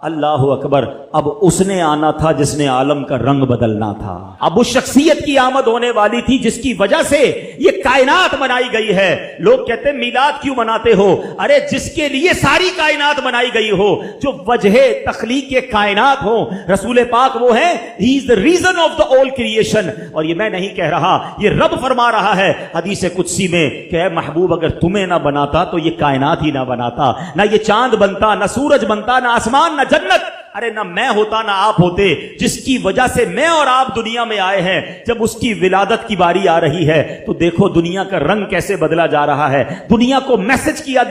اللہ اکبر. اب اس نے آنا تھا جس نے عالم کا رنگ بدلنا تھا. اب اس شخصیت کی آمد ہونے والی تھی جس کی وجہ سے یہ کائنات بنائی گئی ہے. لوگ کہتے ہیں میلاد کیوں مناتے ہو؟ ارے جس کے لیے ساری کائنات بنائی گئی ہو, جو وجہ تخلیق کائنات ہو, رسول پاک وہ ہے. ہی از the reason of the all creation. اور یہ میں نہیں کہہ رہا, یہ رب فرما رہا ہے حدیث قدسی میں کہ اے محبوب اگر تمہیں نہ بناتا تو یہ کائنات ہی نہ بناتا, نہ یہ چاند بنتا, نہ سورج بنتا, نہ آسمان, نہ جنت. ارے نہ میں ہوتا نہ آپ ہوتے. جس کی وجہ سے میں اور آپ دنیا میں آئے ہیں, جب اس کی ولادت کی باری آ رہی ہے تو دیکھو دنیا کا رنگ کیسے بدلا جا رہا ہے. دنیا کو میسج کیا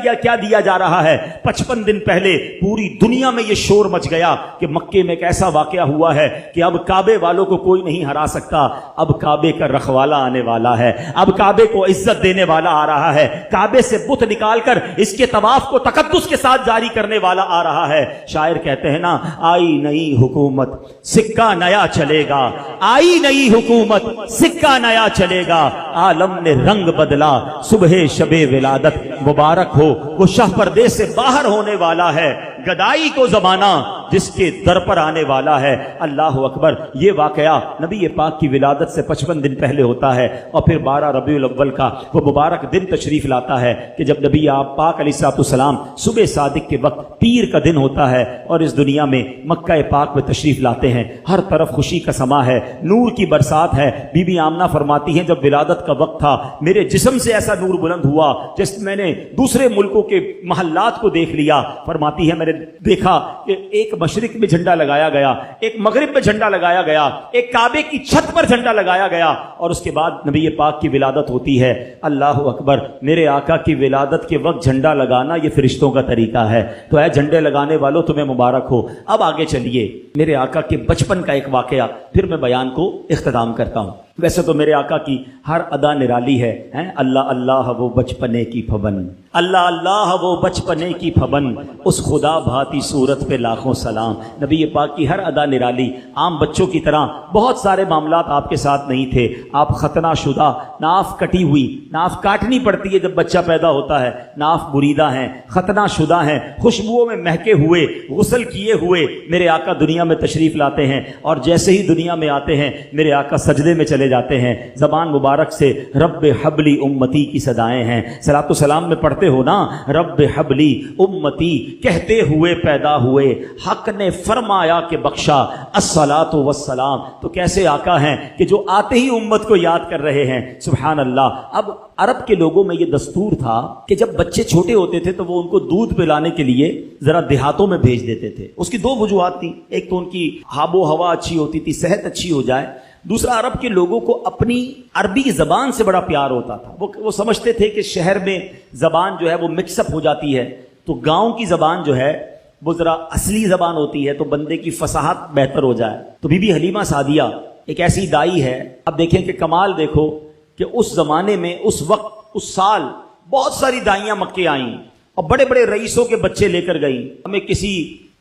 دیا جا رہا ہے. 55 دن پہلے پوری دنیا میں یہ شور مچ گیا کہ مکے میں ایک ایسا واقعہ ہوا ہے کہ اب کعبے والوں کو کوئی نہیں ہرا سکتا. اب کعبے کا رکھوالا آنے والا ہے, اب کعبے کو عزت دینے والا آ رہا ہے, کعبے سے بت نکال کر اس کے طواف کو تقدس کے ساتھ جاری کرنے والا آ رہا ہے. شاعر کہتے ہیں نا, آئی نئی حکومت سکہ نیا چلے گا, آئی نئی حکومت سکہ نیا چلے گا, عالم نے رنگ بدلا صبح شب ولادت مبارک ہو. وہ شاہ پردے سے باہر ہونے والا ہے, گدائی کو زمانہ جس کے در پر آنے والا ہے. اللہ اکبر. یہ واقعہ نبی پاک کی ولادت سے 55 دن پہلے ہوتا ہے, اور پھر 12 ربیع الاول کا وہ مبارک دن تشریف لاتا ہے کہ جب نبی آپ پاک علیہ السلام صبح صادق کے وقت پیر کا دن ہوتا ہے اور اس دنیا میں مکہ پاک میں تشریف لاتے ہیں. ہر طرف خوشی کا سما ہے, نور کی برسات ہے. بی بی آمنہ فرماتی ہیں جب ولادت کا وقت تھا میرے جسم سے ایسا نور بلند ہوا جس میں نے دوسرے ملکوں کے محلات کو دیکھ لیا. فرماتی ہے میں نے دیکھا کہ ایک مشرق میں جھنڈا لگایا گیا, ایک مغرب میں جھنڈا لگایا گیا, ایک کعبے کی چھت پر جھنڈا لگایا گیا, اور اس کے بعد نبی پاک کی ولادت ہوتی ہے. اللہ اکبر. میرے آقا کی ولادت کے وقت جھنڈا لگانا یہ فرشتوں کا طریقہ ہے. تو اے جھنڈے لگانے والوں تمہیں مبارک ہو. اب آگے چلیے, میرے آقا کے بچپن کا ایک واقعہ پھر میں بیان کو اختتام کرتا ہوں. ویسے تو میرے آقا کی ہر ادا نرالی ہے. اللہ اللہ وہ بچپنے کی پھبن, اللہ اللہ وہ بچپنے کی پھبن, اس خدا بھاتی صورت پہ لاکھوں سلام. نبی پاک کی ہر ادا نرالی. عام بچوں کی طرح بہت سارے معاملات آپ کے ساتھ نہیں تھے. آپ ختنہ شدہ, ناف کٹی ہوئی, ناف کاٹنی پڑتی ہے جب بچہ پیدا ہوتا ہے, ناف بریدہ ہیں, ختنہ شدہ ہیں, خوشبوؤں میں مہکے ہوئے, غسل کیے ہوئے میرے آقا دنیا میں تشریف لاتے ہیں. اور جیسے ہی دنیا میں آتے ہیں میرے آقا سجدے میں چلے جاتے ہیں. زبان مبارک سے رب حبلی امتی کی صدائیں ہیں. صلاۃ و سلام میں پڑھتے ہو نا, رب حبلی امتی کہتے ہوئے پیدا ہوئے, حق نے فرمایا کہ بخشا الصلاۃ والسلام. تو کیسے آقا ہیں کہ جو آتے ہی امت کو یاد کر رہے ہیں. سبحان اللہ. اب عرب کے لوگوں میں یہ دستور تھا کہ جب بچے چھوٹے ہوتے تھے تو وہ ان کو دودھ پلانے کے لیے ذرا دیہاتوں میں بھیج دیتے تھے. اس کی 2 وجوہات تھیں. ایک تو ان کی آب و ہوا اچھی ہوتی تھی, صحت اچھی ہو جائے. دوسرا, عرب کے لوگوں کو اپنی عربی زبان سے بڑا پیار ہوتا تھا. وہ سمجھتے تھے کہ شہر میں زبان جو ہے وہ مکس اپ ہو جاتی ہے, تو گاؤں کی زبان جو ہے وہ ذرا اصلی زبان ہوتی ہے تو بندے کی فصاحت بہتر ہو جائے. تو بی بی حلیمہ سعدیہ ایک ایسی دائی ہے. اب دیکھیں کہ کمال دیکھو کہ اس زمانے میں, اس وقت, اس سال بہت ساری دائیاں مکے آئیں اور بڑے بڑے رئیسوں کے بچے لے کر گئیں. ہمیں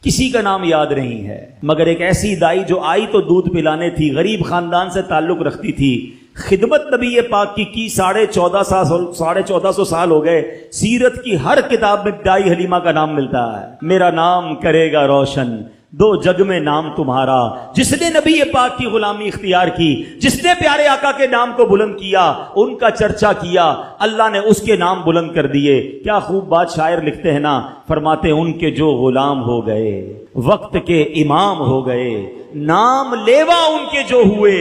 کسی کا نام یاد نہیں ہے, مگر ایک ایسی دائی جو آئی تو دودھ پلانے تھی, غریب خاندان سے تعلق رکھتی تھی, خدمت نبی پاک کی 1450 سال ہو گئے. سیرت کی ہر کتاب میں دائی حلیمہ کا نام ملتا ہے. میرا نام کرے گا روشن 2 جگ میں نام تمہارا, جس نے نبی پاک کی غلامی اختیار کی, جس نے پیارے آقا کے نام کو بلند کیا, ان کا چرچا کیا, اللہ نے اس کے نام بلند کر دیے. کیا خوب بات شاعر لکھتے ہیں نا, فرماتے ان کے جو غلام ہو گئے وقت کے امام ہو گئے, نام لیوا ان کے جو ہوئے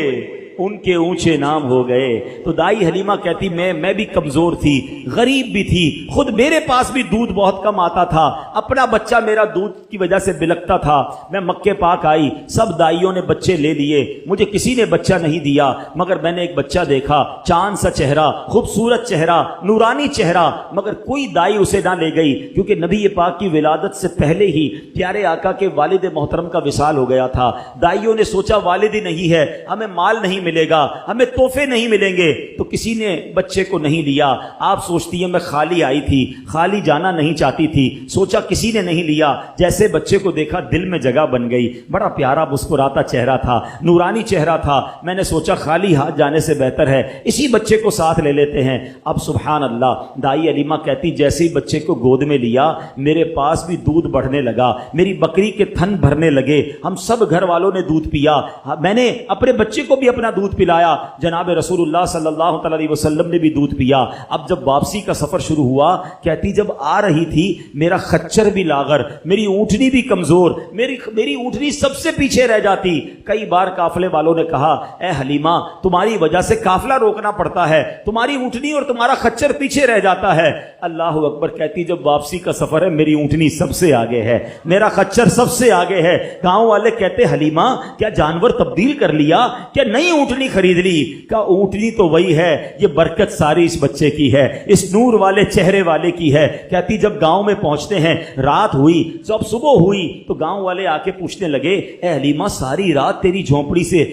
ان کے اونچے نام ہو گئے. تو دائی حلیمہ کہتی میں بھی کمزور تھی, غریب بھی تھی, خود میرے پاس بھی دودھ بہت کم آتا تھا, اپنا بچہ میرا دودھ کی وجہ سے بلکتا تھا. میں مکے پاک آئی, سب دائیوں نے بچے لے لیے, مجھے کسی نے بچہ نہیں دیا, مگر میں نے ایک بچہ دیکھا, چاند سا چہرہ, خوبصورت چہرہ, نورانی چہرہ, مگر کوئی دائی اسے نہ لے گئی کیونکہ نبی پاک کی ولادت سے پہلے ہی پیارے آقا کے والد محترم کا وصال ہو گیا تھا. دائیوں نے سوچا والد ہی نہیں ہے, ہمیں مال نہیں ملے گا, ہمیں تحفے نہیں ملیں گے. تو کسی نے بچے کو نہیں لیا. آپ سوچتی ہیں میں خالی آئی تھی, خالی جانا نہیں چاہتی تھی, سوچا کسی نے نہیں لیا. جیسے بچے کو دیکھا دل میں جگہ بن گئی. بڑا پیارا مسکراتا چہرہ تھا, نورانی چہرہ تھا. میں نے سوچا خالی ہاتھ جانے سے بہتر ہے اسی بچے کو ساتھ لے لیتے ہیں. اب سبحان اللہ, دائی علیمہ کہتی جیسے ہی بچے کو گود میں لیا میرے پاس بھی دودھ بڑھنے لگا, میری بکری کے تھن بھرنے لگے. ہم سب گھر والوں نے دودھ پیا, میں نے اپنے بچے کو بھی اپنا دودھ پلایا. جناب رسول اللہ صلی اللہ تعالی علیہ وسلم نے بھی دودھ پیا. اب جب واپسی کا سفر شروع ہوا, کہتی جب آ رہی تھی میرا خچر بھی لاغر, میری اونٹنی بھی کمزور, میری اونٹنی سب سے پیچھے رہ جاتی. کئی بار قافلے والوں نے کہا اے حلیمہ تمہاری وجہ سے قافلہ روکنا پڑتا ہے, تمہاری اونٹنی اور تمہارا خچر پیچھے رہ جاتا ہے. اللہ اکبر. کہتی جب واپسی کا سفر ہے میری اونٹنی سب سے آگے ہے, میرا خچر سب سے آگے ہے. گاؤں والے کہتے حلیمہ کیا جانور تبدیل کر لیا, کیا نئی اونٹنی خرید لی؟ کہا اونٹنی تو وہی ہے, یہ برکت ساری اس بچے کی ہے, اس نور والے چہرے والے کی ہے. کہتی جب گاؤں میں پہنچتے ہیں رات ہوئی, جب صبح ہوئی تو گاؤں والے آ کے پوچھنے لگے اے حلیمہ ساری رات تیری جھونپڑی سے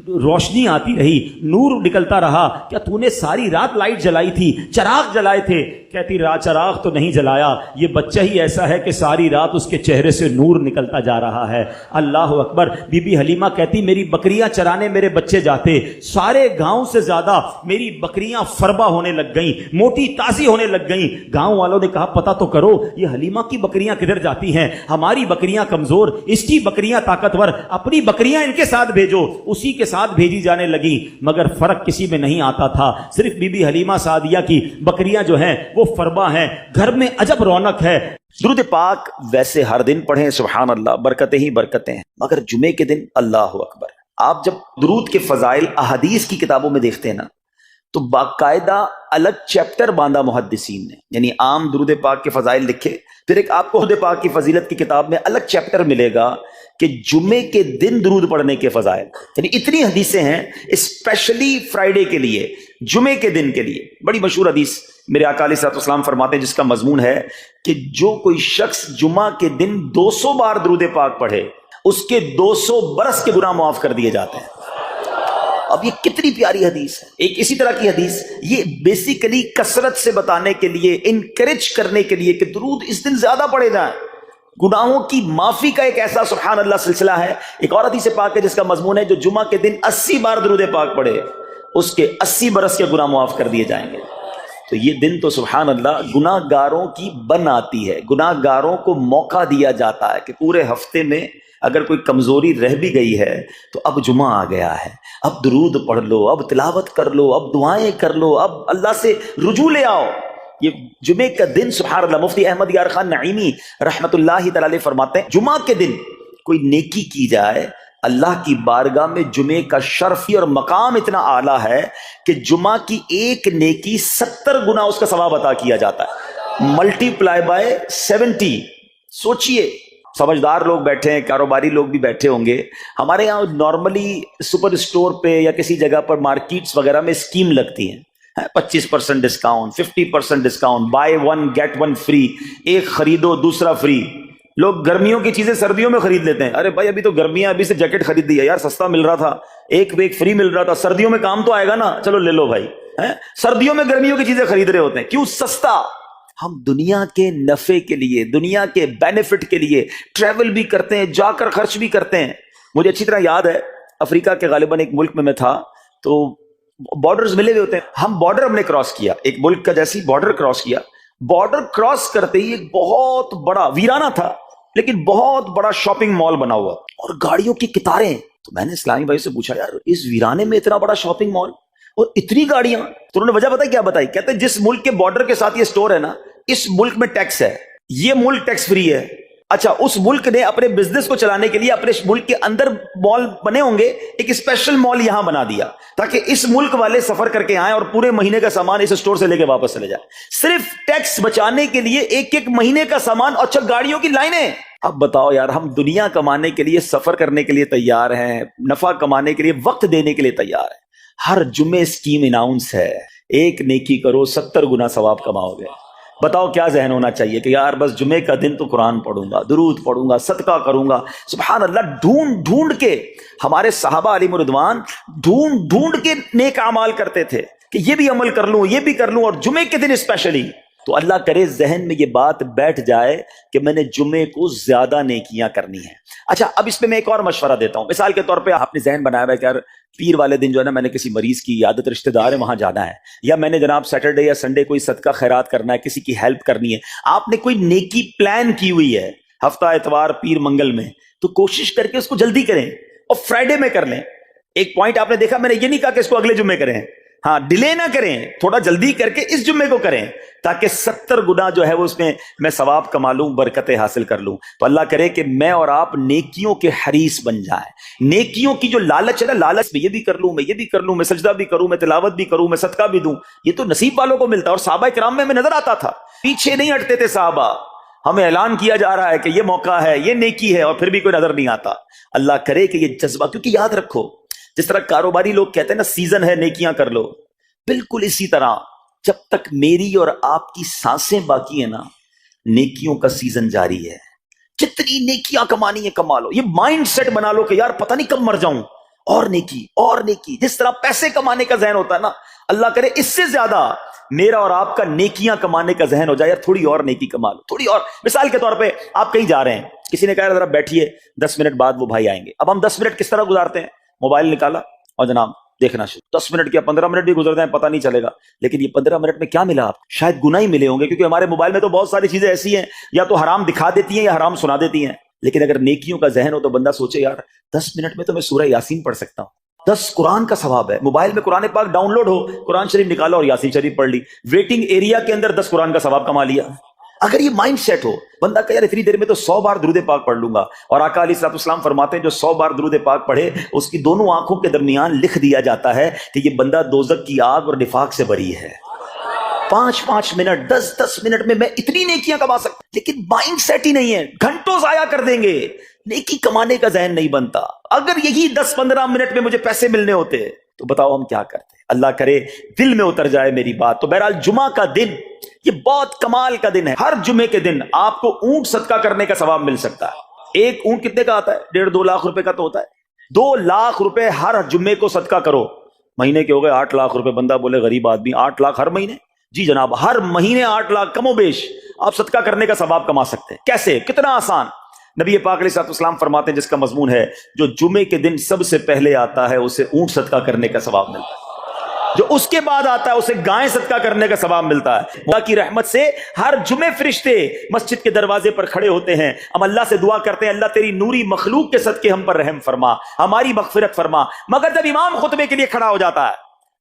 روشنی آتی رہی, نور نکلتا رہا, کیا تو نے ساری رات لائٹ جلائی تھی, چراغ جلائے تھے؟ کہتی چراغ تو نہیں جلایا, یہ بچہ ہی ایسا ہے کہ ساری رات اس کے چہرے سے نور نکلتا جا رہا ہے. اللہ اکبر. بی بی حلیمہ کہتی میری بکریاں چرانے میرے بچے جاتے, سارے گاؤں سے زیادہ میری بکریاں فربا ہونے لگ گئیں, موٹی تازی ہونے لگ گئیں. گاؤں والوں نے کہا پتہ تو کرو یہ حلیمہ کی بکریاں کدھر جاتی ہیں, ہماری بکریاں کمزور, اس کی بکریاں طاقتور, اپنی بکریاں ان کے ساتھ بھیجو. اسی کے ساتھ بھیجی جانے لگی, مگر فرق کسی میں نہیں آتا تھا. صرف بی بی حلیمہ سعدیہ کی بکریاں جو ہیں وہ فربا ہیں, گھر میں عجب رونق ہے. درود پاک ویسے ہر دن پڑھیں سبحان اللہ, برکتیں ہی برکتیں ہیں, مگر جمعے کے دن اللہ اکبر. آپ جب درود کے فضائل احادیث کی کتابوں میں دیکھتے ہیں نا تو باقاعدہ الگ چیپٹر باندھا محدثین نے, یعنی عام درود پاک کے فضائل لکھے, پھر ایک آپ کو درود پاک کی فضیلت کی کتاب میں الگ چیپٹر ملے گا کہ جمعے کے دن درود پڑھنے کے فضائل. یعنی اتنی حدیثیں ہیں اسپیشلی فرائیڈے کے لیے, جمعے کے دن کے لیے. بڑی مشہور حدیث میرے آقا علیہ الصلوۃ والسلام فرماتے ہیں جس کا مضمون ہے کہ جو کوئی شخص جمعہ کے دن 200 بار درود پاک پڑھے اس کے 200 برس کے گناہ معاف کر دیے جاتے ہیں. اب یہ کتنی پیاری حدیث ہے. ایک اسی طرح کی حدیث یہ بیسیکلی کثرت سے بتانے کے لیے, انکریج کرنے کے لیے کہ درود اس دن زیادہ پڑھے جائیں, گناہوں کی معافی کا ایک ایسا سبحان اللہ سلسلہ ہے. ایک اور حدیث پاک ہے جس کا مضمون ہے جو جمعہ کے دن 80 بار درود پاک پڑھے اس کے 80 برس کے گناہ معاف کر دیے جائیں گے. تو یہ دن تو سبحان اللہ گناہ گاروں کی بن آتی ہے, گناہ گاروں کو موقع دیا جاتا ہے کہ پورے ہفتے میں اگر کوئی کمزوری رہ بھی گئی ہے تو اب جمعہ آ گیا ہے, اب درود پڑھ لو, اب تلاوت کر لو, اب دعائیں کر لو, اب اللہ سے رجوع لے آؤ. یہ جمعے کا دن سبحان اللہ. مفتی احمد یار خان نعیمی رحمت اللہ تعالی علیہ فرماتے ہیں جمعہ کے دن کوئی نیکی کی جائے اللہ کی بارگاہ میں جمعے کا شرف اور مقام اتنا اعلیٰ ہے کہ جمعہ کی ایک نیکی 70 گنا اس کا ثواب عطا کیا جاتا ہے, ملٹی پلائی بائی 70. سوچئے سمجھدار لوگ بیٹھے ہیں, کاروباری لوگ بھی بیٹھے ہوں گے. ہمارے یہاں نارملی سپر اسٹور پہ یا کسی جگہ پر مارکیٹس وغیرہ میں اسکیم لگتی ہیں, 25% discount, 50% discount, buy 1 get 1 free, ایک خریدو دوسرا فری. لوگ گرمیوں کی چیزیں سردیوں میں خرید لیتے ہیں. ارے بھائی ابھی تو گرمیاں, ابھی سے جیکٹ خرید دی ہے یار, سستا مل رہا تھا, ایک فری مل رہا تھا, سردیوں میں کام تو آئے گا نا, چلو لے لو بھائی. سردیوں میں گرمیوں کی چیزیں خرید رہے ہوتے ہیں, کیوں؟ سستا. ہم دنیا کے نفع کے لیے, دنیا کے بینیفٹ کے لیے ٹریول بھی کرتے ہیں, جا کر خرچ بھی کرتے ہیں. مجھے اچھی طرح یاد ہے افریقہ کے غالباً ایک ملک میں تھا, تو بارڈرز ملے ہوئے ہوتے ہیں. ہم بارڈر ہم نے کراس کیا, ایک ملک کا جیسی بارڈر کراس کیا. بارڈر کراس کرتے ہی ایک بہت بڑا, ویرانہ تھا لیکن بہت بڑا شاپنگ مال بنا ہوا اور گاڑیوں کی قطاریں. تو میں نے اسلامی بھائی سے پوچھا یار اس ویرانے میں اتنا بڑا شاپنگ مال اور اتنی گاڑیاں؟ تو انہوں نے وجہ بتائی, کیا بتائی؟ کہتے ہیں جس ملک کے بارڈر کے ساتھ یہ سٹور ہے نا, اس ملک میں ٹیکس ہے, یہ ملک ٹیکس فری ہے. اچھا, اس ملک نے اپنے بزنس کو چلانے کے لیے اپنے ملک کے اندر مال بنے ہوں گے, ایک اسپیشل مال یہاں بنا دیا تاکہ اس ملک والے سفر کر کے آئیں اور پورے مہینے کا سامان اس سٹور سے لے کے واپس چلے جائیں. صرف ٹیکس بچانے کے لیے ایک مہینے کا سامان. اچھا, گاڑیوں کی لائنیں. اب بتاؤ یار, ہم دنیا کمانے کے لیے, سفر کرنے کے لیے تیار ہیں, نفع کمانے کے لیے وقت دینے کے لیے تیار ہیں. ہر جمعے اسکیم اناؤنس ہے, ایک نیکی کرو 70 گنا ثواب کماؤ گے. بتاؤ کیا ذہن ہونا چاہیے کہ یار بس جمعے کا دن تو قرآن پڑھوں گا، درود پڑھوں گا، صدقہ کروں گا. سبحان اللہ، ڈھونڈ ڈھونڈ کے ہمارے صحابہ علیہم رضوان ڈھونڈ ڈھونڈ کے نیک اعمال کرتے تھے کہ یہ بھی عمل کر لوں، یہ بھی کر لوں، اور جمعے کے دن اسپیشلی. تو اللہ کرے ذہن میں یہ بات بیٹھ جائے کہ میں نے جمعے کو زیادہ نیکیاں کرنی ہیں. اچھا، اب اس پہ میں ایک اور مشورہ دیتا ہوں. مثال کے طور پہ آپ نے ذہن بنایا ہوا ہے کہ یار پیر والے دن جو ہے نا میں نے کسی مریض کی عیادت، رشتہ دار ہے وہاں جانا ہے، یا میں نے جناب سیٹرڈے یا سنڈے کوئی صدقہ خیرات کرنا ہے، کسی کی ہیلپ کرنی ہے. آپ نے کوئی نیکی پلان کی ہوئی ہے ہفتہ اتوار پیر منگل میں، تو کوشش کر کے اس کو جلدی کریں اور فرائیڈے میں کر لیں. ایک پوائنٹ آپ نے دیکھا، میں نے یہ نہیں کہا کہ اس کو اگلے جمعے کریں، ہاں ڈیلے نہ کریں، تھوڑا جلدی کر کے اس جمعے کو کریں تاکہ 70 گنا جو ہے وہ اس میں ثواب کما لوں، برکتیں حاصل کر لوں. تو اللہ کرے کہ میں اور آپ نیکیوں کے حریص بن جائیں. نیکیوں کی جو لالچ ہے نا، لالچ میں یہ بھی کر لوں، میں یہ بھی کر لوں، میں سجدہ بھی کروں، میں تلاوت بھی کروں، میں صدقہ بھی دوں، یہ تو نصیب والوں کو ملتا ہے. اور صحابہ کرام میں نظر آتا تھا، پیچھے نہیں ہٹتے تھے صحابہ. ہمیں اعلان کیا جا رہا ہے کہ یہ موقع ہے، یہ نیکی ہے، اور پھر بھی کوئی نظر نہیں آتا. اللہ کرے کہ یہ جذبہ، کیونکہ یاد رکھو جس طرح کاروباری لوگ کہتے ہیں نا سیزن ہے نیکیاں کر لو، بالکل اسی طرح جب تک میری اور آپ کی سانسیں باقی ہیں نا، نیکیوں کا سیزن جاری ہے. جتنی نیکیاں کمانی ہے کما لو. یہ مائنڈ سیٹ بنا لو کہ یار پتہ نہیں کب مر جاؤں، اور نیکی اور نیکی. جس طرح پیسے کمانے کا ذہن ہوتا ہے نا، اللہ کرے اس سے زیادہ میرا اور آپ کا نیکیاں کمانے کا ذہن ہو جائے. یار تھوڑی اور نیکی کما لو، تھوڑی اور. مثال کے طور پہ آپ کہیں جا رہے ہیں، کسی نے کہا ذرا بیٹھیے 10 منٹ بعد وہ بھائی آئیں گے. اب ہم 10 منٹ کس طرح گزارتے ہیں؟ موبائل نکالا اور جناب دیکھنا شروع. 10 منٹ کیا 15 منٹ بھی گزر جائیں پتہ نہیں چلے گا. لیکن یہ 15 منٹ میں کیا ملا آپ؟ شاید گناہ ہی ملے ہوں گے، کیونکہ ہمارے موبائل میں تو بہت ساری چیزیں ایسی ہیں یا تو حرام دکھا دیتی ہیں یا حرام سنا دیتی ہیں. لیکن اگر نیکیوں کا ذہن ہو تو بندہ سوچے یار 10 منٹ میں تو میں سورہ یاسین پڑھ سکتا ہوں، 10 قرآن کا ثواب ہے. موبائل میں قرآن پاک ڈاؤن لوڈ ہو، قرآن شریف نکالا اور یاسین شریف پڑھ لی، ویٹنگ ایریا کے اندر 10 قرآن کا ثواب کما لیا. اگر یہ مائنڈ سیٹ ہو، بندہ کہ یار اتنی دیر میں تو 100 بار درود پاک پڑھ لوں گا. اور آقا علیہ الصلوۃ والسلام فرماتے ہیں جو 100 بار درود پاک پڑھے اس کی دونوں آنکھوں کے درمیان لکھ دیا جاتا ہے کہ یہ بندہ دوزخ کی آگ اور نفاق سے بری ہے. 5 منٹ 10 منٹ میں میں اتنی نیکیاں کما سکتا. لیکن مائنڈ سیٹ ہی نہیں ہے، گھنٹوں ضائع کر دیں گے، نیکی کمانے کا ذہن نہیں بنتا. اگر یہی 10-15 منٹ میں مجھے پیسے ملنے ہوتے تو بتاؤ ہم کیا کرتے. اللہ کرے دل میں اتر جائے میری بات. تو بہرحال جمعہ کا دن یہ بہت کمال کا دن ہے. ہر جمعے کے دن آپ کو اونٹ صدقہ کرنے کا ثواب مل سکتا ہے. ایک اونٹ کتنے کا آتا ہے؟ 1.5-2 لاکھ روپے کا تو ہوتا ہے. 2 لاکھ روپے ہر جمعے کو صدقہ کرو. مہینے کے ہو گئے 8 لاکھ روپے. بندہ بولے غریب آدمی 8 لاکھ ہر مہینے؟ جی جناب، ہر مہینے 8 لاکھ کم و بیش آپ صدقہ کرنے کا ثواب کما سکتے ہیں. کیسے؟ کتنا آسان. نبی پاک علیہ الصلوۃ والسلام فرماتے ہیں جس کا مضمون ہے جو جمعے کے دن سب سے پہلے آتا ہے اسے اونٹ صدقہ کرنے کا ثواب ملتا ہے، جو اس کے بعد آتا ہے اسے گائیں صدقہ کرنے کا ثواب ملتا ہے. اللہ کی رحمت سے ہر جمعے فرشتے مسجد کے دروازے پر کھڑے ہوتے ہیں. ہم اللہ سے دعا کرتے ہیں اللہ تیری نوری مخلوق کے صدقے ہم پر رحم فرما، ہماری مغفرت فرما. مگر جب امام خطبے کے لیے کھڑا ہو جاتا ہے،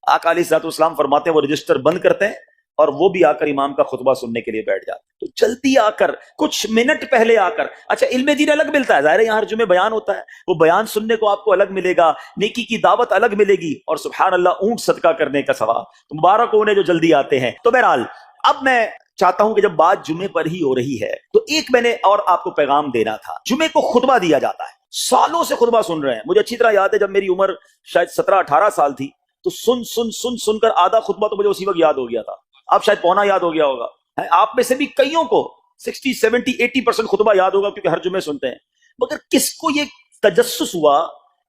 آقا علیہ الصلوۃ والسلام فرماتے ہیں وہ رجسٹر بند کرتے ہیں اور وہ بھی آ کر امام کا خطبہ سننے کے لیے بیٹھ جاتے. تو جلدی آ کر کچھ منٹ پہلے آ کر. اچھا، علم دین الگ ملتا ہے، ظاہر ہے یہاں ہر جمعے بیان ہوتا ہے، وہ بیان سننے کو آپ کو الگ ملے گا، نیکی کی دعوت الگ ملے گی، اور سبحان اللہ اونٹ صدقہ کرنے کا ثواب. تو مبارک ہو انہیں جو جلدی آتے ہیں. تو بہرحال اب میں چاہتا ہوں کہ جب بات جمعے پر ہی ہو رہی ہے تو ایک میں نے اور آپ کو پیغام دینا تھا. جمعے کو خطبہ دیا جاتا ہے، سالوں سے خطبہ سن رہے ہیں. مجھے اچھی طرح یاد ہے جب میری عمر شاید 17-18 سال تھی تو سن کر آدھا خطبہ تو مجھے اسی وقت یاد ہو گیا تھا. اب شاید پونا یاد ہو گیا ہوگا. آپ میں سے بھی کئیوں کو 60-70-80% خطبہ یاد ہوگا کیونکہ ہر جمعے سنتے ہیں. مگر کس کو یہ تجسس ہوا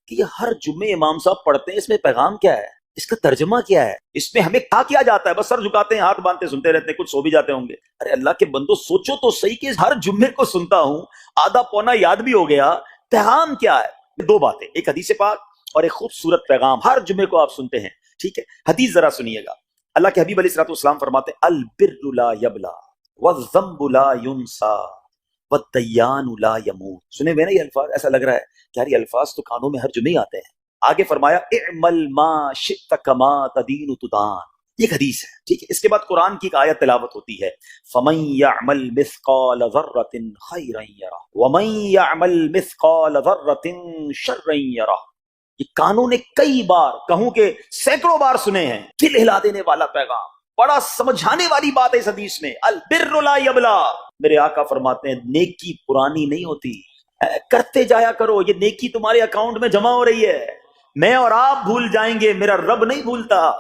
کہ یہ ہر جمعے امام صاحب پڑھتے ہیں، اس میں پیغام کیا ہے، اس کا ترجمہ کیا ہے، اس میں ہمیں کیا جاتا ہے؟ بس سر جھکاتے ہیں، ہاتھ باندھتے سنتے رہتے ہیں، کچھ سو بھی جاتے ہوں گے. ارے اللہ کے بندو سوچو تو صحیح کہ ہر جمعے کو سنتا ہوں، آدھا پونا یاد بھی ہو گیا، پیغام کیا ہے؟ 2 باتیں، ایک حدیث پاک اور ایک خوبصورت پیغام. ہر جمعے کو آپ سنتے ہیں، ٹھیک ہے؟ حدیث ذرا سنیے گا. اللہ کے حبیب علیہ الصلوۃ والسلام فرماتے ہیں البر لا یبلا والذنب لا ینسا والدیان لا یموت. سنے ہوئے نا یہ الفاظ؟ ایسا لگ رہا ہے کہ یار یہ الفاظ تو کانوں میں ہر جمعے آتے ہیں. آگے فرمایا اعمل ما شئت کما تدین تدان. یہ حدیث ہے، ٹھیک ہے؟ اس کے بعد قرآن کی ایک آیت تلاوت ہوتی ہے فمن یعمل مثقال ذرۃ خیرا یرہ ومن یعمل مثقال ذرۃ شرا یرہ. یہ کانوں نے کئی بار، کہوں کہ سینکڑوں بار سنے ہیں. دل ہلا دینے والا پیغام، بڑا سمجھانے والی بات ہے اس حدیث میں. البر لا یبلا. میرے آقا فرماتے ہیں نیکی پرانی نہیں ہوتی، کرتے جایا کرو. یہ نیکی تمہارے اکاؤنٹ میں جمع ہو رہی ہے. میں اور آپ بھول جائیں گے، میرا رب نہیں بھولتا.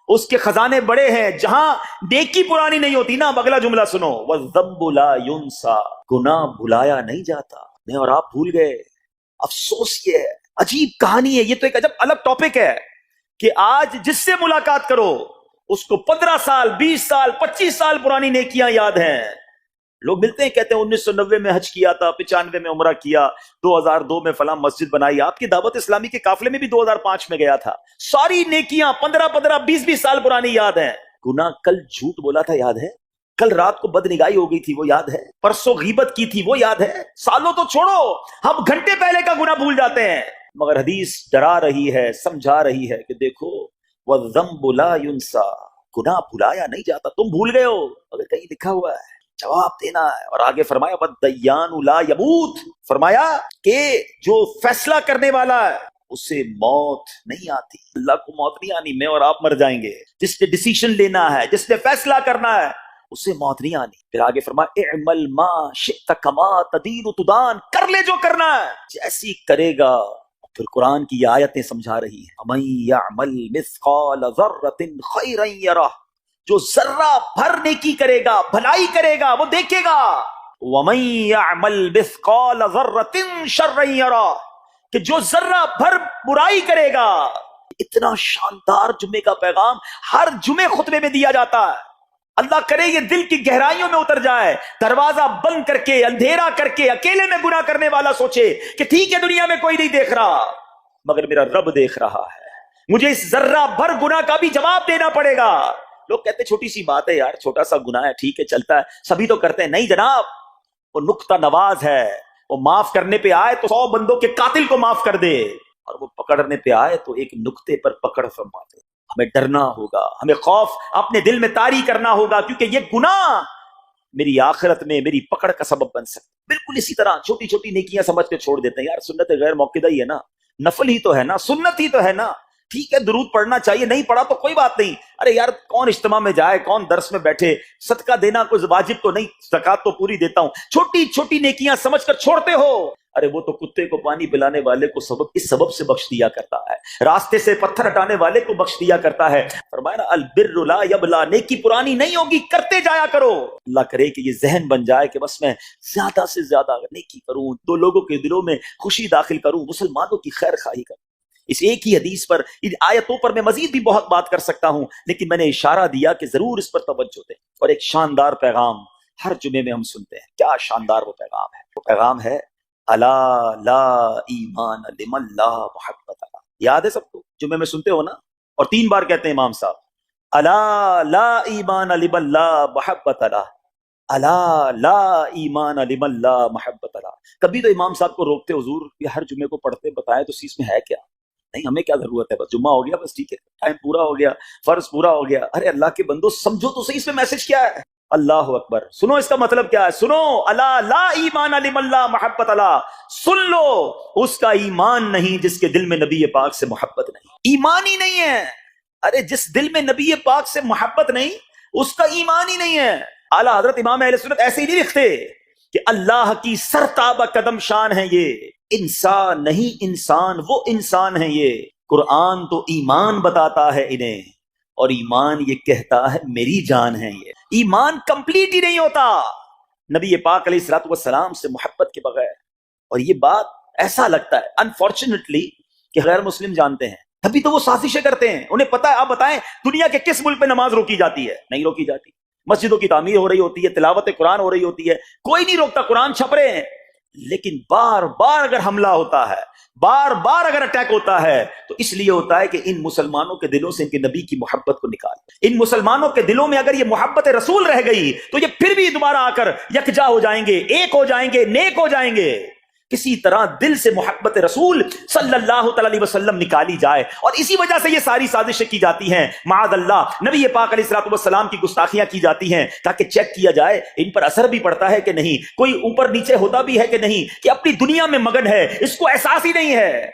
اس کے خزانے بڑے ہیں. جہاں نیکی پرانی نہیں ہوتی نا، اگلا جملہ سنو، وَالذَّنبُ لَا يُنسَى، گناہ بھلایا نہیں جاتا. میں اور آپ بھول گئے. افسوس یہ ہے، عجیب کہانی ہے. یہ تو ایک عجب الگ ٹاپک ہے کہ آج جس سے ملاقات کرو اس کو 15 سال 20 سال 25 سال پرانی نیکیاں یاد ہیں. لوگ ملتے ہیں کہتے ہیں 1990 میں حج کیا تھا، 95 میں عمرہ کیا، 2002 میں فلاں مسجد بنائی. آپ کی دعوت اسلامی کے قافلے میں بھی 2005 میں گیا تھا. ساری نیکیاں 15 20 سال پرانی یاد ہیں. گناہ کل جھوٹ بولا تھا یاد ہے، کل رات کو بد نگاہی ہو گئی تھی وہ یاد ہے، پرسوں غیبت کی تھی وہ یاد ہے. سالوں تو چھوڑو، ہم گھنٹے پہلے کا گناہ بھول جاتے ہیں. مگر حدیث ڈرا رہی ہے، سمجھا رہی ہے کہ دیکھو وَالذَّنبُ لَا يُنسَى، گناہ بھلایا نہیں جاتا. تم بھول گئے ہو، اگر کہیں لکھا ہوا ہے جواب دینا ہے. اور آگے فرمایا وَالدَّيَّانُ لَا يَمُوتُ، فرمایا کہ جو فیصلہ کرنے والا ہے اسے موت نہیں آتی. اللہ کو موت نہیں آنی، میں اور آپ مر جائیں گے. جس نے ڈیسیشن لینا ہے، جس نے فیصلہ کرنا ہے، اسے موت نہیں آنی. پھر آگے فرمایا اعمل ما شئت کما تدین تدان، کر لے جو کرنا ہے جیسی کرے گا. پھر قرآن کی یہ آیتیں سمجھا رہی ہیں وَمَن يَعْمَلْ مِثْقَالَ ذَرَّةٍ خَيْرًا يَرَهُ، جو ذرہ بھر نیکی کرے گا، بھلائی کرے گا، وہ دیکھے گا. وَمَن يَعْمَلْ مِثْقَالَ ذَرَّةٍ شَرًّا يَرَهُ، کہ جو ذرہ بھر برائی کرے گا. اتنا شاندار جمعے کا پیغام ہر جمعے خطبے میں دیا جاتا ہے. اللہ کرے یہ دل کی گہرائیوں میں اتر جائے. دروازہ بند کر کے، اندھیرا کر کے، اکیلے میں گناہ کرنے والا سوچے کہ ٹھیک ہے دنیا میں کوئی نہیں دیکھ رہا مگر میرا رب دیکھ رہا ہے، مجھے اس ذرہ بھر گناہ کا بھی جواب دینا پڑے گا. لوگ کہتے ہیں چھوٹی سی بات ہے یار، چھوٹا سا گناہ ہے، ٹھیک ہے چلتا ہے، سبھی تو کرتے ہیں. نہیں جناب، وہ نقطہ نواز ہے. وہ معاف کرنے پہ آئے تو 100 بندوں کے قاتل کو معاف کر دے، اور وہ پکڑنے پہ آئے تو ایک نقطے پر پکڑ فرما دے. ہمیں ڈرنا ہوگا، ہمیں خوف اپنے دل میں طاری کرنا ہوگا، کیونکہ یہ گناہ میری آخرت میں میری پکڑ کا سبب بن سکتا. بالکل اسی طرح چھوٹی چھوٹی نیکیاں سمجھ کے چھوڑ دیتے ہیں. یار سنت غیر موقدہ ہی ہے نا، نفل ہی تو ہے نا، سنت ہی تو ہے نا، ٹھیک ہے درود پڑھنا چاہیے، نہیں پڑھا تو کوئی بات نہیں. ارے یار کون اجتماع میں جائے، کون درس میں بیٹھے، صدقہ دینا کوئی واجب تو نہیں، زکات تو پوری دیتا ہوں. چھوٹی چھوٹی نیکیاں سمجھ کر چھوڑتے ہو. ارے وہ تو کتے کو پانی پلانے والے کو اس سبب سے بخش دیا کرتا ہے، راستے سے پتھر ہٹانے والے کو بخش دیا کرتا ہے. فرمایا نا البر لا یبلا، نیکی پرانی نہیں ہوگی، کرتے جایا کرو. اللہ کرے کہ یہ ذہن بن جائے کہ بس میں زیادہ سے زیادہ نیکی کروں، دو لوگوں کے دلوں میں خوشی داخل کروں، مسلمانوں کی خیر خواہی کروں. اس ایک ہی حدیث پر، ان آیتوں پر میں مزید بھی بہت بات کر سکتا ہوں، لیکن میں نے اشارہ دیا کہ ضرور اس پر توجہ دیں. اور ایک شاندار پیغام ہر جمعے میں ہم سنتے ہیں. کیا شاندار وہ پیغام ہے! وہ پیغام ہے الا لا ایمان لمن لا محبت له. یاد ہے سب کو؟ جمعے میں سنتے ہو نا، اور 3 بار کہتے ہیں امام صاحب الا لا ایمان لمن لا محبت له، الا لا ایمان لمن لا محبت له. کبھی تو امام صاحب کو روکتے، حضور یہ ہر جمعے کو پڑھتے بتائیں تو اس میں ہے کیا؟ نہیں ہمیں کیا ضرورت ہے، بس جمعہ ہو گیا، بس ٹھیک ہے، ٹائم پورا ہو گیا، فرض پورا ہو گیا. ارے اللہ کے بندو سمجھو تو صحیح اس میں میسج کیا ہے. اللہ اکبر، سنو اس کا مطلب کیا ہے، سنو الا لا ایمان لمن لا محبت له. سن لو، اس کا ایمان نہیں جس کے دل میں نبی پاک سے محبت نہیں. ایمان ہی نہیں ہے. ارے جس دل میں نبی پاک سے محبت نہیں اس کا ایمان ہی نہیں ہے. اعلیٰ حضرت امام اہل سنت ایسے ہی نہیں لکھتے کہ اللہ کی سرتابہ قدم شان ہے یہ، انسان نہیں انسان، وہ انسان ہے یہ. قرآن تو ایمان بتاتا ہے انہیں، اور ایمان یہ کہتا ہے میری جان ہے یہ. ایمان کمپلیٹ ہی نہیں ہوتا نبی پاک علیہ الصلوۃ والسلام سے محبت کے بغیر. اور یہ بات ایسا لگتا ہے انفارچونیٹلی کہ غیر مسلم جانتے ہیں، ابھی تو وہ سازشیں کرتے ہیں. انہیں پتا ہے، آپ بتائیں دنیا کے کس ملک پہ نماز روکی جاتی ہے؟ نہیں روکی جاتی. مسجدوں کی تعمیر ہو رہی ہوتی ہے، تلاوت قرآن ہو رہی ہوتی ہے، کوئی نہیں روکتا، قرآن چھپ رہے ہیں. لیکن بار بار اگر حملہ ہوتا ہے، بار بار اگر اٹیک ہوتا ہے تو اس لیے ہوتا ہے کہ ان مسلمانوں کے دلوں سے ان کے نبی کی محبت کو نکال. ان مسلمانوں کے دلوں میں اگر یہ محبت رسول رہ گئی تو یہ پھر بھی دوبارہ آ کر یکجا ہو جائیں گے، ایک ہو جائیں گے، نیک ہو جائیں گے. کسی طرح دل سے محبت رسول صلی اللہ تعالی علیہ وسلم نکالی جائے، اور اسی وجہ سے یہ ساری سازشیں کی جاتی ہیں. معاذ اللہ نبی پاک علیہ الصلوۃ والسلام کی گستاخیاں کی جاتی ہیں تاکہ چیک کیا جائے ان پر اثر بھی پڑتا ہے کہ نہیں، کوئی اوپر نیچے ہوتا بھی ہے کہ نہیں، کہ اپنی دنیا میں مگن ہے، اس کو احساس ہی نہیں ہے.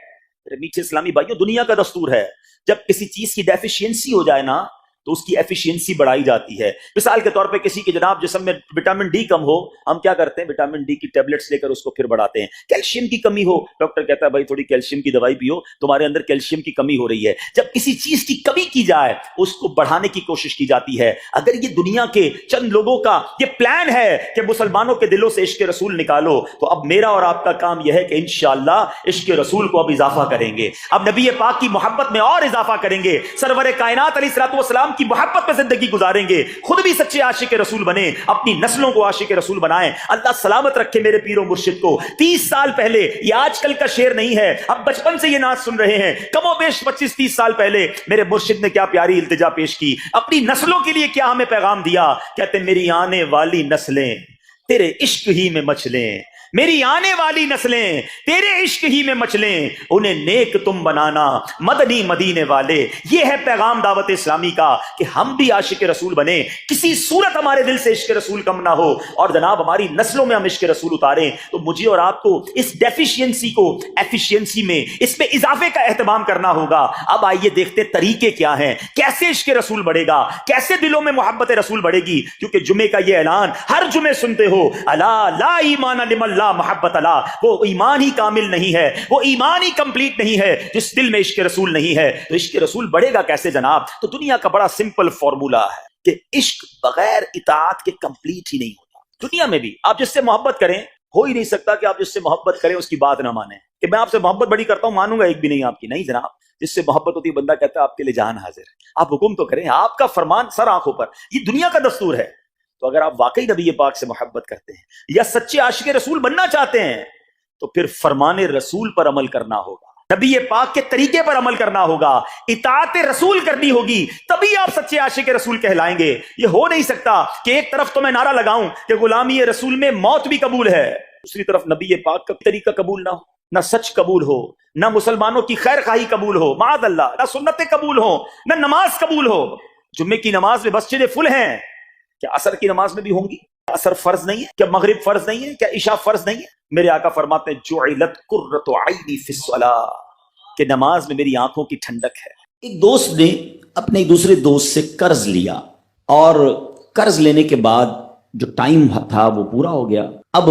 میٹھے اسلامی بھائیوں، دنیا کا دستور ہے جب کسی چیز کی ڈیفیشینسی ہو جائے نا تو اس کی ایفیشینسی بڑھائی جاتی ہے. مثال کے طور پہ کسی کے جناب جسم میں وٹامن ڈی کم ہو, ہم کیا کرتے ہیں, وٹامن ڈی کی ٹیبلٹس لے کر اس کو پھر بڑھاتے ہیں. کیلشیم کی کمی ہو, ڈاکٹر کہتا ہے بھائی تھوڑی کیلشیم کی دوائی پیو, تمہارے اندر کیلشیم کی کمی ہو رہی ہے. جب کسی چیز کی کمی کی جائے اس کو بڑھانے کی کوشش کی جاتی ہے. اگر یہ دنیا کے چند لوگوں کا یہ پلان ہے کہ مسلمانوں کے دلوں سے عشق رسول نکالو, تو اب میرا اور آپ کا کام یہ ہے کہ انشاءاللہ عشق رسول کو اب اضافہ کریں گے, اب نبی پاک کی محبت میں اور اضافہ کریں گے, سرور کائنات علیہ الصلوۃ والسلام کی محبت میں زندگی گزاریں گے, خود بھی سچے عاشق رسول بنیں, اپنی نسلوں کو عاشق رسول بنائیں. اللہ سلامت رکھے میرے پیر و مرشد کو. 30 سال پہلے, یہ آج کل کا شعر نہیں ہے, اب بچپن سے یہ نعت سن رہے ہیں, کم و بیش 25-30 سال پہلے میرے مرشد نے کیا پیاری التجا پیش کی, اپنی نسلوں کے لیے کیا ہمیں پیغام دیا. کہتے میری آنے والی نسلیں تیرے عشق ہی میں مچلیں, میری آنے والی نسلیں تیرے عشق ہی میں مچلیں, انہیں نیک تم بنانا مدنی مدینے والے. یہ ہے پیغام دعوت اسلامی کا کہ ہم بھی عاشق رسول بنیں, کسی صورت ہمارے دل سے عشق رسول کم نہ ہو, اور جناب ہماری نسلوں میں ہم عشق رسول اتاریں. تو مجھے اور آپ کو اس ڈیفیشینسی کو ایفیشینسی میں, اس میں اضافے کا اہتمام کرنا ہوگا. اب آئیے دیکھتے طریقے کیا ہیں, کیسے عشق رسول بڑھے گا, کیسے دلوں میں محبت رسول بڑھے گی. کیونکہ جمعے کا یہ اعلان ہر جمعے سنتے ہو, الا لا ایمان لمن لا محبت اللہ, وہ ایمان ہی کامل نہیں ہے, وہ ایمان ہی کمپلیٹ نہیں ہے جس دل میں عشق رسول نہیں ہے. تو عشق رسول بڑھے گا کیسے جناب؟ تو دنیا کا بڑا سمپل فارمولا ہے کہ عشق بغیر اطاعت کے کمپلیٹ ہی نہیں ہوتا. دنیا میں بھی آپ جس سے محبت کریں, ہو ہی نہیں سکتا کہ آپ جس سے محبت کریں اس کی بات نہ مانیں, کہ میں آپ سے محبت بڑی کرتا ہوں مانوں گا ایک بھی نہیں آپ کی. نہیں جناب, جس سے محبت ہوتی ہے بندہ کہتا ہے آپ کے لیے جان حاضر ہے, آپ حکم تو کریں, آپ کا فرمان سر آنکھوں پر. یہ دنیا کا دستور ہے. تو اگر آپ واقعی نبی پاک سے محبت کرتے ہیں یا سچے عاشق رسول بننا چاہتے ہیں, تو پھر فرمان رسول پر عمل کرنا ہوگا, نبی پاک کے طریقے پر عمل کرنا ہوگا, اطاعت رسول کرنی ہوگی, تبھی آپ سچے عاشق رسول کہلائیں گے. یہ ہو نہیں سکتا کہ ایک طرف تو میں نعرہ لگاؤں کہ غلامی رسول میں موت بھی قبول ہے, دوسری طرف نبی پاک کا طریقہ قبول نہ ہو, نہ سچ قبول ہو, نہ مسلمانوں کی خیر خواہی قبول ہو, معاذ اللہ, نہ سنتیں قبول ہو, نہ نماز قبول ہو. جمعے کی نماز میں مسجدیں فل ہیں, کیا عصر کی نماز میں بھی ہوں گی؟ عصر فرض نہیں ہے کیا؟ مغرب فرض نہیں ہے کیا؟ عشاء فرض نہیں ہے؟ میرے آقا فرماتے ہیں جعلت قرۃ عینی فی الصلاۃ, کہ نماز میں میری آنکھوں کی ٹھنڈک ہے. ایک دوست نے اپنے ایک دوسرے دوست سے قرض لیا, اور قرض لینے کے بعد جو ٹائم تھا وہ پورا ہو گیا. اب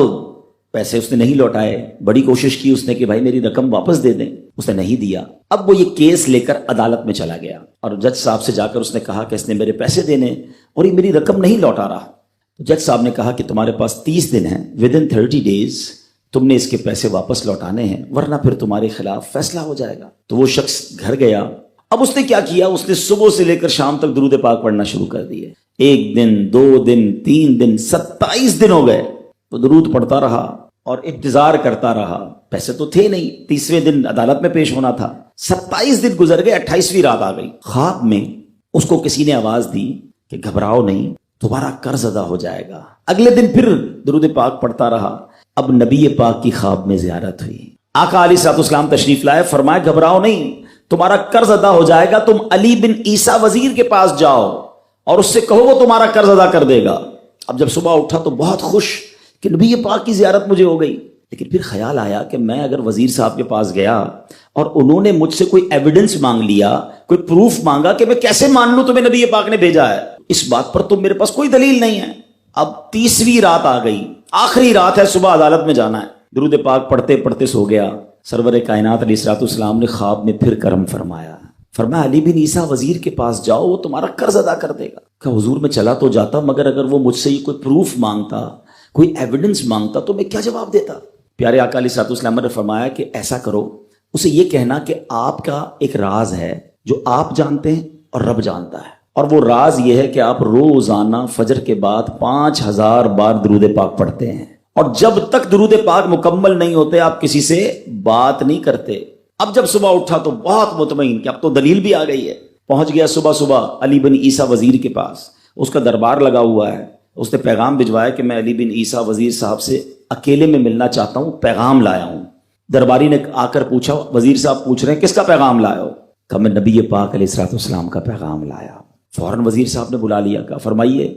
پیسے اس نے نہیں لوٹائے, بڑی کوشش کی اس نے کہ بھائی میری رقم واپس دے دیں, اس نے نہیں دیا. اب وہ یہ کیس لے کر عدالت میں چلا گیا, اور جج صاحب سے جا کر اس نے کہا کہ اس نے میرے پیسے دینے اور یہ میری رقم نہیں لوٹا رہا. جج صاحب نے کہا کہ تمہارے پاس 30 دن ہیں, ودن 30 days تم نے اس کے پیسے واپس لوٹانے ہیں, ورنہ پھر تمہارے خلاف فیصلہ ہو جائے گا. تو وہ شخص گھر گیا. اب اس نے کیا کیا, اس نے صبح سے لے کر شام تک درود پاک پڑھنا شروع کر دیے. 1 دن 2 دن 3 دن 27 دن ہو گئے. وہ درود پڑھتا رہا اور انتظار کرتا رہا. پیسے تو تھے نہیں, 30ویں دن عدالت میں پیش ہونا تھا. 27 دن گزر گئے, 28ویں رات آ گئی. خواب میں اس کو کسی نے آواز دی کہ گھبراؤ نہیں, تمہارا قرض ادا ہو جائے گا. اگلے دن پھر درود پاک پڑھتا رہا. اب نبی پاک کی خواب میں زیارت ہوئی. آقا علیہ الصلوۃ والسلام تشریف لائے, فرمایا گھبراؤ نہیں, تمہارا قرض ادا ہو جائے گا. تم علی بن عیسیٰ وزیر کے پاس جاؤ اور اس سے کہو وہ تمہارا قرض ادا کر دے گا. اب جب صبح اٹھا تو بہت خوش کہ نبی پاک کی زیارت مجھے ہو گئی. لیکن پھر خیال آیا کہ میں اگر وزیر صاحب کے پاس گیا اور انہوں نے مجھ سے کوئی ایویڈنس مانگ لیا, کوئی پروف مانگا, کہ میں کیسے مان لوں تمہیں نبی پاک نے بھیجا ہے؟ اس بات پر تو میرے پاس کوئی دلیل نہیں ہے. اب 30ویں رات آ گئی, آخری رات ہے, صبح عدالت میں جانا ہے. درود پاک پڑھتے پڑھتے سو گیا. سرور کائنات علیہ الصلوۃ والسلام نے خواب میں پھر کرم فرمایا. فرمایا علی بن عیسیٰ وزیر کے پاس جاؤ, وہ تمہارا قرض ادا کر دے گا. کہ حضور میں چلا تو جاتا, مگر اگر وہ مجھ سے یہ کوئی پروف مانگتا, کوئی ایویڈنس مانگتا, تو میں کیا جواب دیتا؟ پیارے آقا علیہ الصلوۃ والسلام نے فرمایا کہ ایسا کرو, اسے یہ کہنا کہ آپ کا ایک راز ہے جو آپ جانتے ہیں اور رب جانتا ہے, اور وہ راز یہ ہے کہ آپ روزانہ فجر کے بعد 5000 بار درود پاک پڑھتے ہیں, اور جب تک درود پاک مکمل نہیں ہوتے آپ کسی سے بات نہیں کرتے. اب جب صبح اٹھا تو بہت مطمئن کہ اب تو دلیل بھی آ گئی ہے. پہنچ گیا صبح صبح علی بن عیسیٰ وزیر کے پاس, اس کا دربار لگا ہوا ہے. اس نے پیغام بھجوایا کہ میں علی بن عیسیٰ وزیر صاحب سے اکیلے میں ملنا چاہتا ہوں, پیغام لایا ہوں. درباری نے آ کر پوچھا, وزیر صاحب پوچھ رہے ہیں کس کا پیغام لایا ہو؟ کہا میں نبی پاک علیہ الصلوۃ والسلام کا پیغام لایا. فوراً وزیر صاحب نے بلا لیا, کہا فرمائیے.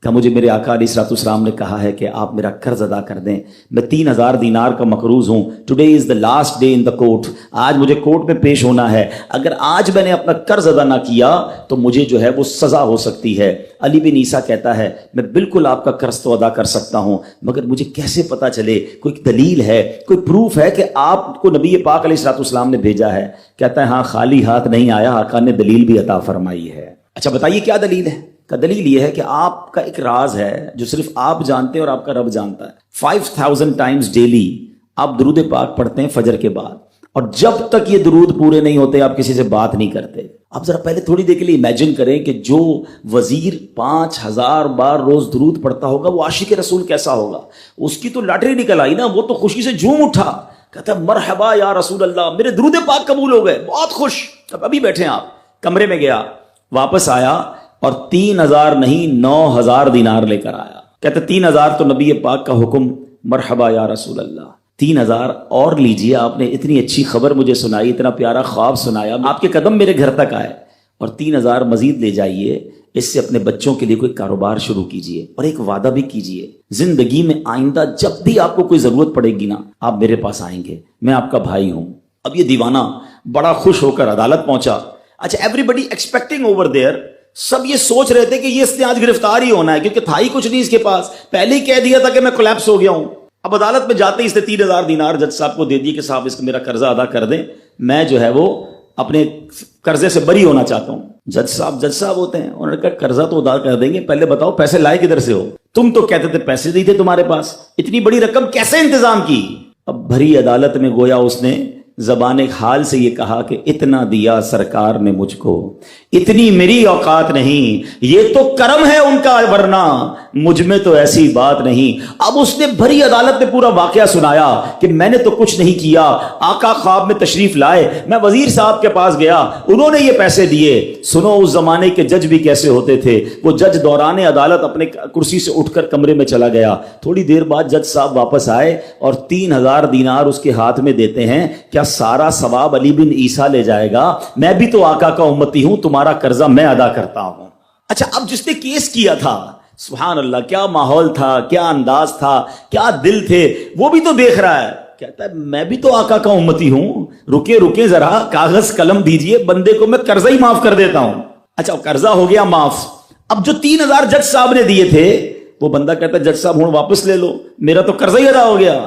کہ مجھے میرے آقا علیہ الصلوۃ والسلام نے کہا ہے کہ آپ میرا قرض ادا کر دیں، میں 3000 دینار کا مقروض ہوں، today is the last day in the court, آج مجھے کورٹ میں پیش ہونا ہے، اگر آج میں نے اپنا قرض ادا نہ کیا تو مجھے جو ہے وہ سزا ہو سکتی ہے۔ علی بن عیسیٰ کہتا ہے میں بالکل آپ کا قرض تو ادا کر سکتا ہوں، مگر مجھے کیسے پتا چلے، کوئی دلیل ہے، کوئی پروف ہے کہ آپ کو نبی پاک علیہ الصلوۃ والسلام نے بھیجا ہے؟ کہتا ہے ہاں، خالی ہاتھ نہیں آیا، آقا نے دلیل بھی عطا فرمائی ہے۔ اچھا بتائیے کیا دلیل ہے؟ کا دلیل یہ ہے کہ آپ کا ایک راز ہے جو صرف آپ جانتے ہیں اور آپ کا رب جانتا ہے۔ 5000 ٹائمز ڈیلی آپ درود پاک پڑھتے ہیں فجر کے بعد، اور جب تک یہ درود پورے نہیں ہوتے آپ کسی سے بات نہیں کرتے۔ آپ ذرا پہلے تھوڑی دیر کے لیے امیجن کریں کہ جو وزیر 5000 بار روز درود پڑھتا ہوگا وہ عاشق رسول کیسا ہوگا؟ اس کی تو لاٹری نکل آئی نا، وہ تو خوشی سے جھوم اٹھا، کہتا مرحبا یا رسول اللہ، میرے درود پاک قبول ہو گئے، بہت خوش۔ اب ابھی بیٹھے آپ کمرے میں، گیا واپس آیا اور 3000 نہیں 9000 دینار لے کر آیا۔ کہتے 3000 تو نبی پاک کا حکم، مرحبا یا رسول اللہ، 3000 اور لیجئے، آپ نے اتنی اچھی خبر مجھے سنائی، اتنا پیارا خواب سنایا، آپ کے قدم میرے گھر تک آئے، اور 3000 مزید لے جائیے، اس سے اپنے بچوں کے لیے کوئی کاروبار شروع کیجئے، اور ایک وعدہ بھی کیجئے، زندگی میں آئندہ جب بھی آپ کو کوئی ضرورت پڑے گی نا، آپ میرے پاس آئیں گے، میں آپ کا بھائی ہوں۔ اب یہ دیوانہ بڑا خوش ہو کر عدالت پہنچا۔ اچھا، everybody expecting over there, سب یہ سوچ رہے تھے کہ یہ اس نے آج گرفتار ہی ہونا ہے، کیونکہ تھا ہی کچھ نہیں اس کے پاس، پہلے ہی کہہ دیا تھا کہ میں کولیپس ہو گیا ہوں۔ اب عدالت میں جاتے ہی اس نے 3000 دینار جج صاحب کو دے دیے کہ صاحب اس کا میرا قرضہ ادا کر دیں، میں جو ہے وہ اپنے قرضے سے بری ہونا چاہتا ہوں۔ جج صاحب ہوتے ہیں، انہوں نے کہا قرضہ تو ادا کر دیں گے، پہلے بتاؤ پیسے لائے کدھر سے ہو؟ تم تو کہتے تھے پیسے نہیں تھے تمہارے پاس، اتنی بڑی رقم کیسے انتظام کی؟ اب بھری عدالت میں گویا اس نے زبان حال سے یہ کہا کہ اتنا دیا سرکار نے مجھ کو، اتنی میری اوقات نہیں، یہ تو کرم ہے ان کا، ورنہ مجھ میں تو ایسی بات نہیں۔ اب اس نے بھری عدالت میں پورا واقعہ سنایا کہ میں نے تو کچھ نہیں کیا، آقا خواب میں تشریف لائے، میں وزیر صاحب کے پاس گیا، انہوں نے یہ پیسے دیے۔ سنو اس زمانے کے جج بھی کیسے ہوتے تھے، وہ جج دوران عدالت اپنے کرسی سے اٹھ کر کمرے میں چلا گیا، تھوڑی دیر بعد جج صاحب واپس آئے اور 3000 دینار اس کے ہاتھ میں دیتے ہیں۔ کیا سارا ثواب علی بن عیسیٰ لے جائے گا؟ میں بھی تو آقا کا امتی ہوں، تمہارا قرضہ میں ادا کرتا ہوں۔ اچھا، اب جس نے کیس کیا تھا، سبحان اللہ، کیا ماحول تھا، کیا انداز تھا، کیا دل تھے، وہ بھی تو دیکھ رہا ہے، کہتا ہے میں بھی تو آقا کا امتی ہوں، رکے ذرا، کاغذ قلم دیجئے، بندے کو میں قرضہ ہی معاف کر دیتا ہوں۔ اچھا، قرضہ ہو گیا معاف۔ اب جو 3000 جج صاحب نے دیے تھے، وہ بندہ کہتا ہے جج صاحب ہوں واپس لے لو، میرا تو قرضہ ہی ادا ہو گیا۔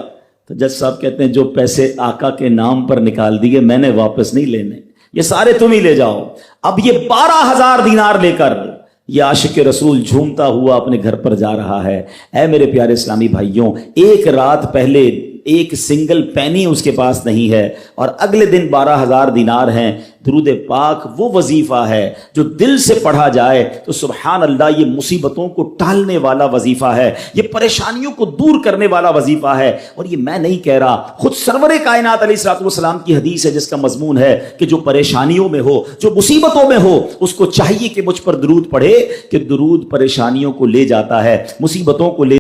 تو جج صاحب کہتے ہیں جو پیسے آقا کے نام پر نکال دیے میں نے واپس نہیں لینے، یہ سارے تم ہی لے جاؤ۔ اب یہ 12000 دینار لے کر یہ عاشق رسول جھومتا ہوا اپنے گھر پر جا رہا ہے۔ اے میرے پیارے اسلامی بھائیوں، ایک رات پہلے ایک سنگل پینی اس کے پاس نہیں ہے، اور اگلے دن 12000 دینار ہیں۔ درود پاک وہ وظیفہ ہے جو دل سے پڑھا جائے تو سبحان اللہ یہ مصیبتوں کو ٹالنے والا وظیفہ ہے، یہ پریشانیوں کو دور کرنے والا وظیفہ ہے۔ اور یہ میں نہیں کہہ رہا، خود سرور کائنات علیہ الصلوۃ والسلام کی حدیث ہے جس کا مضمون ہے کہ جو پریشانیوں میں ہو، جو مصیبتوں میں ہو، اس کو چاہیے کہ مجھ پر درود پڑھے، کہ درود پریشانیوں کو لے جاتا ہے، مصیبتوں کو لے